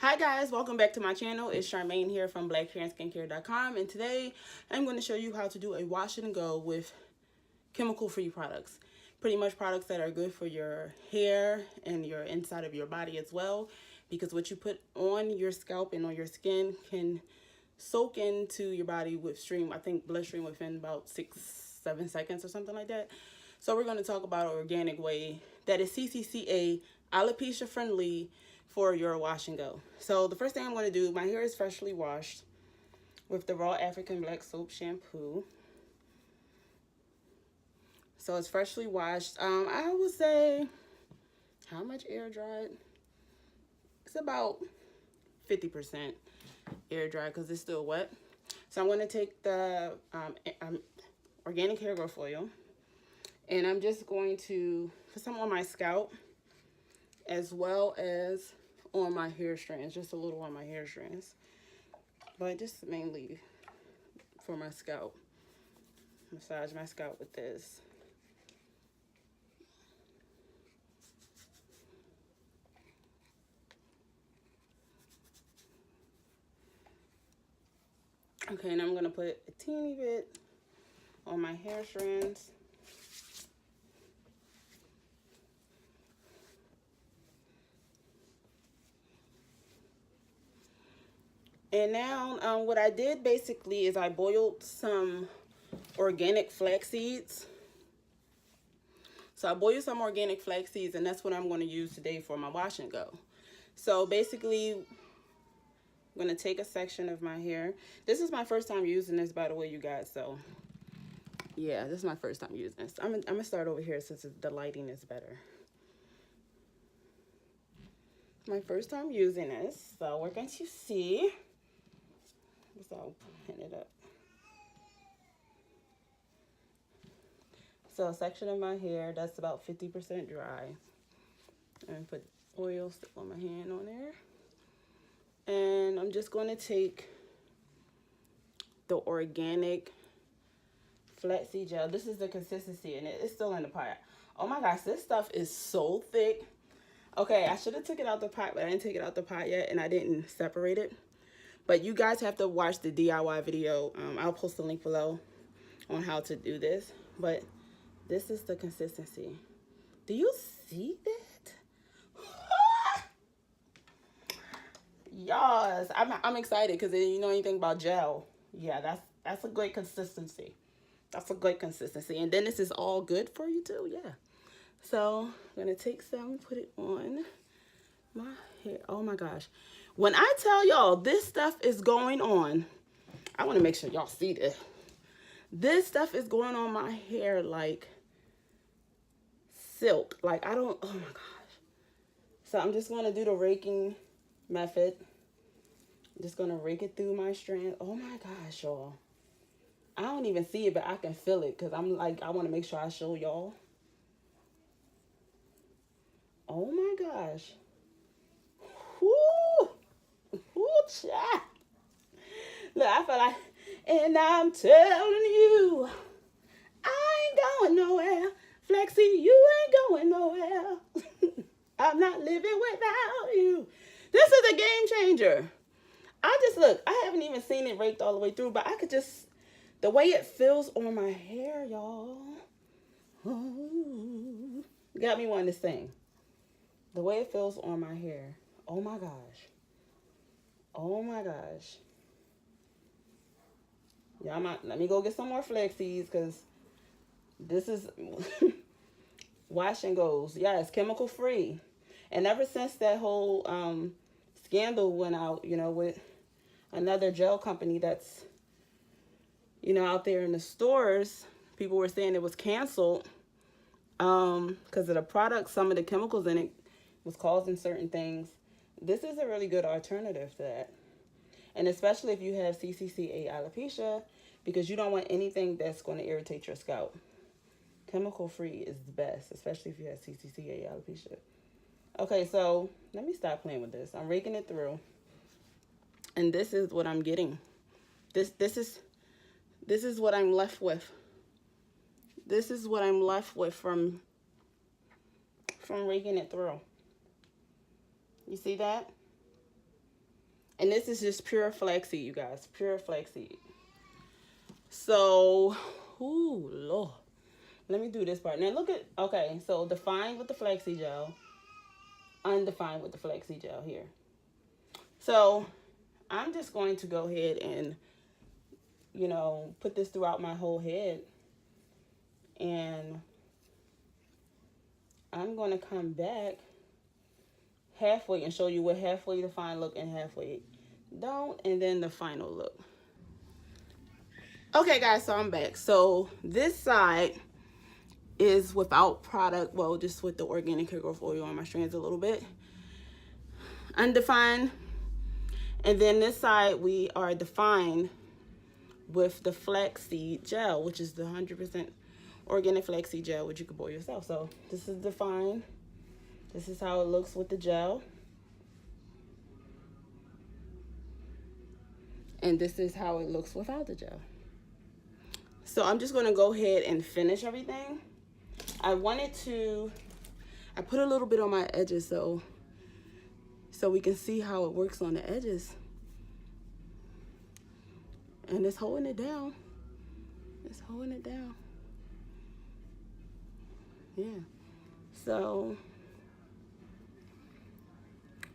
Hi guys, welcome back to my channel. It's Charmaine here from blackhairandskincare.com, and today I'm going to show you how to do a wash and go with chemical free products. Pretty much products that are good for your hair and your inside of your body as well, because what you put on your scalp and on your skin can soak into your body with bloodstream within about 6-7 seconds or something like that. So we're going to talk about an organic way that is CCCA, alopecia friendly, for your wash and go. So the first thing I'm going to do, my hair is freshly washed with the raw African black soap shampoo. So it's freshly washed. I would say, how much air dried? It's about 50% air dry because it's still wet. So I'm going to take the organic hair growth oil, and I'm just going to put some on my scalp as well as on my hair strands, just a little on my hair strands, but just mainly for my scalp. Massage my scalp with this. Okay, and I'm going to put a teeny bit on my hair strands. And now what I did basically is I boiled some organic flax seeds. So I boiled some organic flax seeds, and that's what I'm going to use today for my wash and go. So basically, I'm going to take a section of my hair. This is my first time using this, by the way, you guys. So yeah, this is my first time using this. I'm going to start over here since the lighting is better. My first time using this, so we're going to see. So I'll pin it up. So a section of my hair that's about 50% dry. And put oil stick on my hand on there. And I'm just going to take the organic flaxseed gel. This is the consistency, and it's still in the pot. Oh my gosh, this stuff is so thick. Okay, I should have took it out the pot, but I didn't take it out the pot yet, and I didn't separate it. But you guys have to watch the DIY video. I'll post a link below on how to do this. But this is the consistency. Do you see that? Yes, I'm excited because you know anything about gel. Yeah, that's a great consistency. That's a great consistency. And then this is all good for you too. Yeah. So I'm gonna take some, put it on my hair. Oh my gosh. When I tell y'all this stuff is going on, I want to make sure y'all see this. This stuff is going on my hair like silk. Like oh my gosh. So I'm just going to do the raking method. I'm just going to rake it through my strand. Oh my gosh, y'all. I don't even see it, but I can feel it because I'm like, I want to make sure I show y'all. Oh my gosh. Whoo! Whoo, child. Look, I feel like, and I'm telling you, I ain't going nowhere. Flaxseed, you ain't going nowhere. I'm not living without you. This is a game changer. Look, I haven't even seen it raked all the way through, but I could just, the way it feels on my hair, y'all. Oh, got me wanting to sing. The way it feels on my hair. Oh my gosh. Oh my gosh. Yeah, let me go get some more flax seeds because this is wash and goes. Yeah, it's chemical free. And ever since that whole scandal went out, you know, with another gel company that's, you know, out there in the stores, people were saying it was canceled because of the product. Some of the chemicals in it was causing certain things. This is a really good alternative to that. And especially if you have CCCA alopecia, because you don't want anything that's going to irritate your scalp. Chemical free is the best, especially if you have CCCA alopecia. Okay, so let me stop playing with this. I'm raking it through. And this is what I'm getting. This is what I'm left with. This is what I'm left with from raking it through. You see that? And this is just pure flaxseed, you guys. Pure flaxseed. So, ooh, Lord. Let me do this part. Now look at, okay, so defined with the flaxseed gel. Undefined with the flaxseed gel here. So, I'm just going to go ahead and, you know, put this throughout my whole head. And I'm going to come back halfway and show you what halfway defined look and halfway don't, and then the final look. Okay guys, so I'm back. So this side is without product, well, just with the organic hair growth oil on my strands a little bit, undefined. And then this side we are defined with the flaxseed gel, which is the 100% organic flaxseed gel, which you can boil yourself. So this is defined. This is how it looks with the gel. And this is how it looks without the gel. So I'm just going to go ahead and finish everything. I put a little bit on my edges so we can see how it works on the edges. And it's holding it down. It's holding it down. Yeah. So,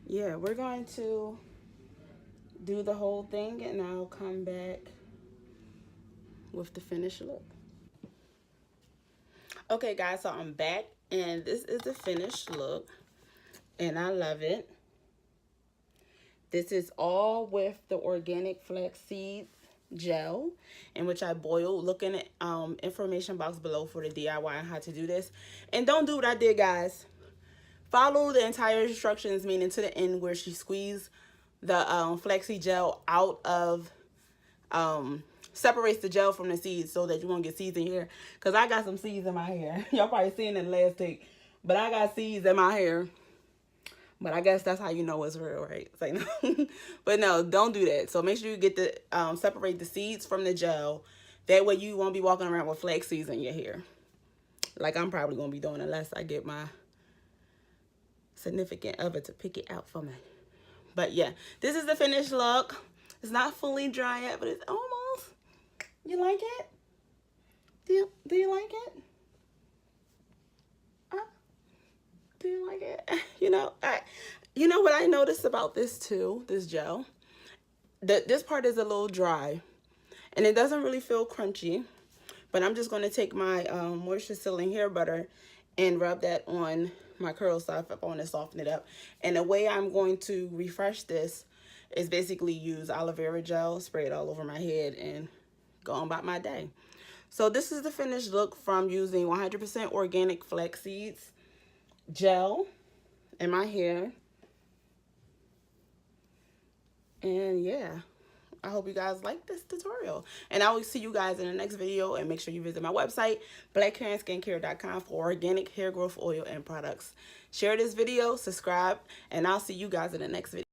yeah, we're going to do the whole thing and I'll come back with the finished look. Okay guys, so I'm back and this is the finished look and I love it. This is all with the organic flaxseed gel in which I boiled. Look in the information box below for the DIY and how to do this. And don't do what I did, guys. Follow the entire instructions, meaning to the end where she squeezed the flaxseed gel out of separates the gel from the seeds so that you won't get seeds in your hair. Because I got some seeds in my hair. Y'all probably seen it in the last take. But I got seeds in my hair. But I guess that's how you know it's real, right? It's like, no. But no, don't do that. So make sure you get the, separate the seeds from the gel. That way you won't be walking around with flax seeds in your hair. Like I'm probably going to be doing unless I get my significant other to pick it out for me. But yeah, this is the finished look. It's not fully dry yet, but it's almost. You like it? Do you like it? Do you like it? You know what I noticed about this too, this gel? This part is a little dry and it doesn't really feel crunchy, but I'm just going to take my moisture sealing hair butter and rub that on my curl stuff if I want to soften it up. And the way I'm going to refresh this is basically use aloe vera gel, spray it all over my head and go on about my day. So this is the finished look from using 100% organic flax seeds gel in my hair. And yeah, I hope you guys like this tutorial. And I will see you guys in the next video. And make sure you visit my website, blackhairandskincare.com, for organic hair growth oil and products. Share this video, subscribe, and I'll see you guys in the next video.